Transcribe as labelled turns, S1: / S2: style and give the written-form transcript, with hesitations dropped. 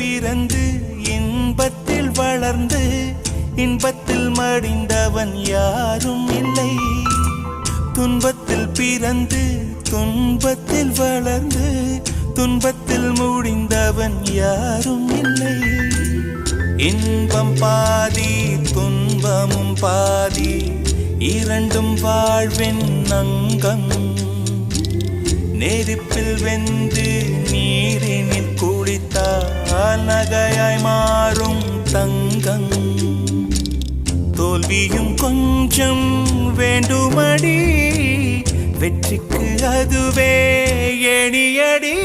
S1: பிறந்து இன்பத்தில் வளர்ந்து இன்பத்தில் மடிந்தவன் யாரும் இல்லை. துன்பத்தில் பிறந்து துன்பத்தில் வளர்ந்து துன்பத்தில் முடிந்தவன் யாரும் இல்லை. இன்பம் பாதி துன்பமும் பாதி இரண்டும் வாழ்வின் அங்கம். நெருப்பில் வெந்து நீரினில் குளித்தால் நகையாய் மாறும் தங்கம். தோல்வியும் கொஞ்சம் வேண்டுமடி, வெற்றிக்கு அதுவே எணியடி.